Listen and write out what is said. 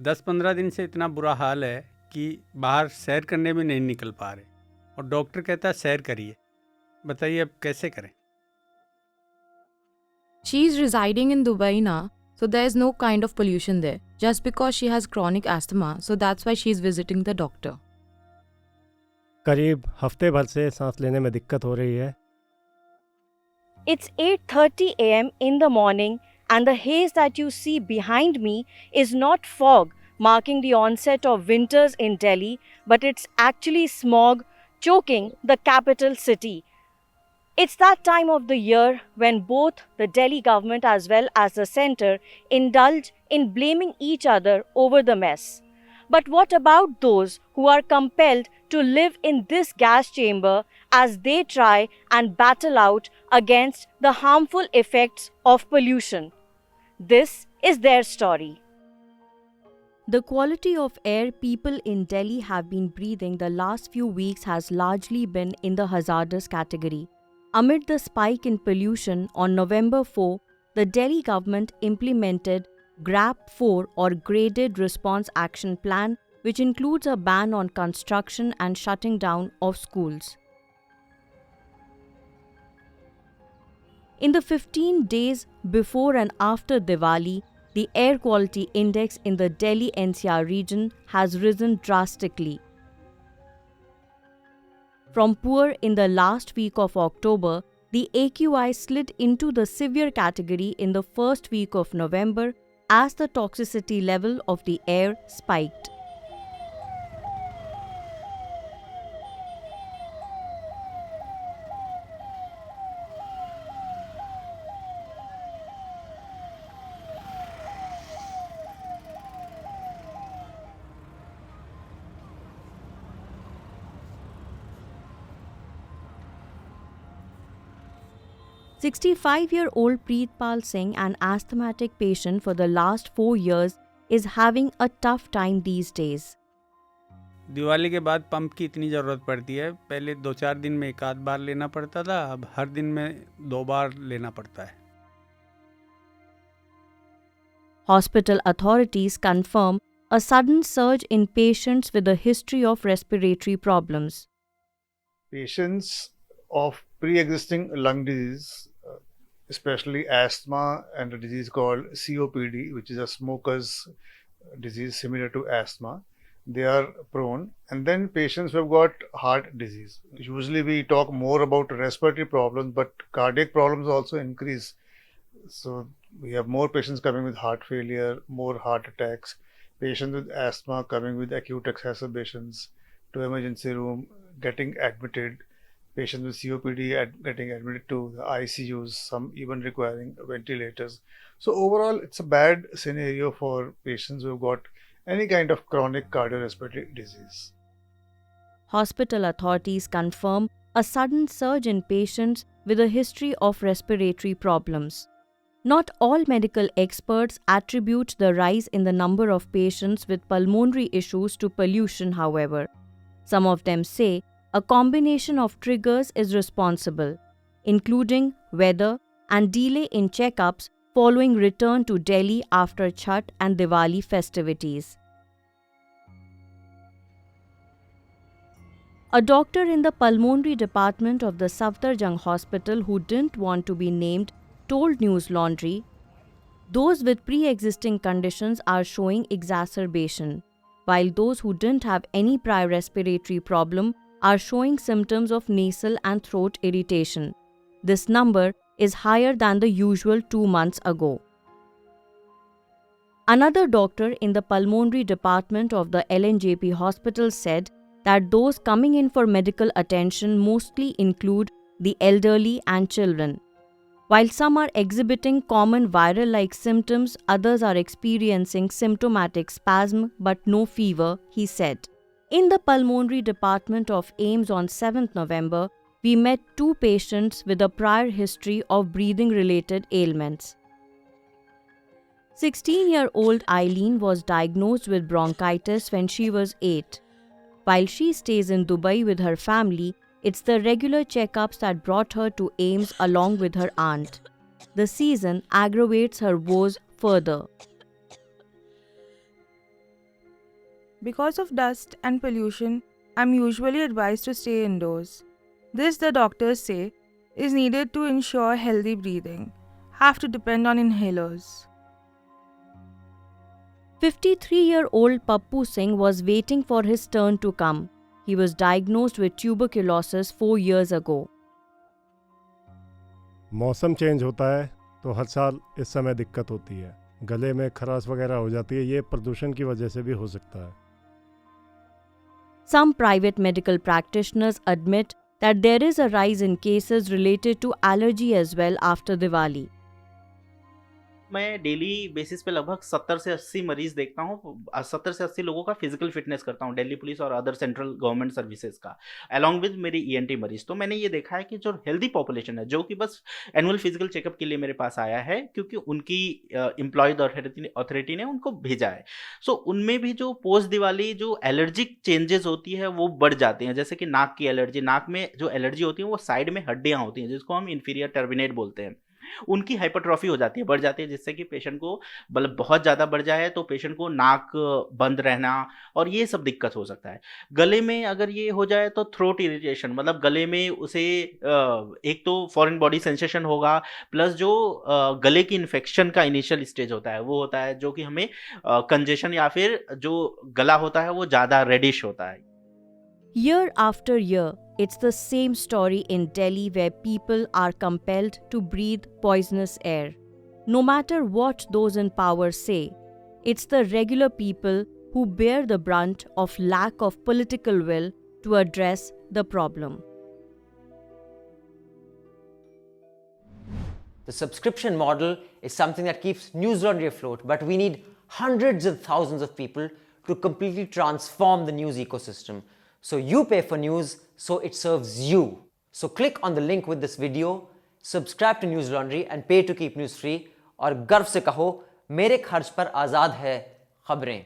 10-15 दिन से इतना बुरा हाल है कि बाहर सैर करने भी नहीं निकल पा रहे और डॉक्टर कहता है सैर करिए। बताइए अब कैसे करें? She is residing in Dubai now, so there is no kind of pollution there. Just because she has chronic asthma, so that's why she is visiting the doctor. करीब हफ्ते भर से सांस लेने में दिक्कत हो रही है। It's 8:30 a.m. in the morning, and the haze that you see behind me is not fog marking the onset of winters in Delhi, but it's actually smog choking the capital city. It's that time of the year when both the Delhi government as well as the centre indulge in blaming each other over the mess. But what about those who are compelled to live in this gas chamber as they try and battle out against the harmful effects of pollution? This is their story. The quality of air people in Delhi have been breathing the last few weeks has largely been in the hazardous category. Amid the spike in pollution on November 4, the Delhi government implemented GRAP 4 or Graded Response Action Plan, which includes a ban on construction and shutting down of schools. In the 15 days before and after Diwali, the air quality index in the Delhi-NCR region has risen drastically. From poor in the last week of October, the AQI slid into the severe category in the first week of November as the toxicity level of the air spiked. A 65-year-old Preetpal Singh, an asthmatic patient for the last 4 years, is having a tough time these days. Diwali के बाद pump की इतनी ज़रूरत पड़ती है। पहले 2-4 दिन में एक आध बार लेना पड़ता था, अब हर दिन में 2 बार लेना पड़ता है। Hospital authorities confirm a sudden surge in patients with a history of respiratory problems. Patients of pre-existing lung disease, especially asthma and a disease called COPD, which is a smoker's disease similar to asthma, they are prone. And then patients who have got heart disease. Usually we talk more about respiratory problems, but cardiac problems also increase. So we have more patients coming with heart failure, more heart attacks, patients with asthma coming with acute exacerbations to emergency room, getting admitted, patients with COPD getting admitted to the ICUs, some even requiring ventilators. So overall, it's a bad scenario for patients who have got any kind of chronic cardiorespiratory disease. Hospital authorities confirm a sudden surge in patients with a history of respiratory problems. Not all medical experts attribute the rise in the number of patients with pulmonary issues to pollution, however. Some of them say a combination of triggers is responsible, including weather and delay in checkups following return to Delhi after Chhath and Diwali festivities. A doctor in the pulmonary department of the Safdarjung Hospital who didn't want to be named told Newslaundry, those with pre-existing conditions are showing exacerbation, while those who didn't have any prior respiratory problem are showing symptoms of nasal and throat irritation. This number is higher than the usual 2 months ago. Another doctor in the pulmonary department of the LNJP hospital said that those coming in for medical attention mostly include the elderly and children. While some are exhibiting common viral-like symptoms, others are experiencing symptomatic spasm but no fever, he said. In the pulmonary department of AIIMS on 7th November, we met 2 patients with a prior history of breathing-related ailments. 16-year-old Eileen was diagnosed with bronchitis when she was 8. While she stays in Dubai with her family, it's the regular checkups that brought her to AIIMS along with her aunt. The season aggravates her woes further. Because of dust and pollution, I'm usually advised to stay indoors. This, the doctors say, is needed to ensure healthy breathing. Have to depend on inhalers. 53-year-old Pappu Singh was waiting for his turn to come. He was diagnosed with tuberculosis 4 years ago. मौसम change होता है तो हर साल इस समय दिक्कत होती है, गले में खराश वगैरह हो जाती है, ये प्रदूषण की वजह से भी हो सकता है। Some private medical practitioners admit that there is a rise in cases related to allergy as well after Diwali. मैं डेली बेसिस पे लगभग 70 से 80 मरीज देखता हूँ, 70 से 80 लोगों का फिजिकल फिटनेस करता हूँ, दिल्ली पुलिस और अदर सेंट्रल गवर्नमेंट सर्विसेज का, अलॉन्ग विद मेरी ईएनटी मरीज। तो मैंने ये देखा है कि जो हेल्दी पॉपुलेशन है, जो कि बस एनुअल फिजिकल चेकअप के लिए मेरे पास आया है क्योंकि उनकी एम्प्लॉयड अथॉरिटी ने उनको भेजा है, सो उनमें भी जो पोस्ट दिवाली जो एलर्जिक चेंजेस होती है वो बढ़ जाती हैं। जैसे कि नाक की एलर्जी, नाक में जो एलर्जी होती है वो साइड में हड्डियाँ होती हैं जिसको हम इंफीरियर टर्बिनेट बोलते हैं, उनकी हाइपरट्रॉफी हो जाती है, बढ़ जाती है, जिससे कि पेशेंट को मतलब बहुत ज़्यादा बढ़ जाए तो पेशेंट को नाक बंद रहना और ये सब दिक्कत हो सकता है। गले में अगर ये हो जाए तो थ्रोट इरिटेशन, मतलब गले में उसे एक तो फॉरेन बॉडी सेंसेशन होगा, प्लस जो गले की इन्फेक्शन का इनिशियल स्टेज होता है वो होता है जो कि हमें कंजेशन या फिर जो गला होता है वो ज़्यादा रेडिश होता है। Year after year, it's the same story in Delhi where people are compelled to breathe poisonous air. No matter what those in power say, it's the regular people who bear the brunt of lack of political will to address the problem. The subscription model is something that keeps Newslaundry afloat, but we need hundreds of thousands of people to completely transform the news ecosystem. So you pay for news, so it serves you. So click on the link with this video, subscribe to Newslaundry and pay to keep news free और गर्व से कहो मेरे खर्च पर आज़ाद है खबरें।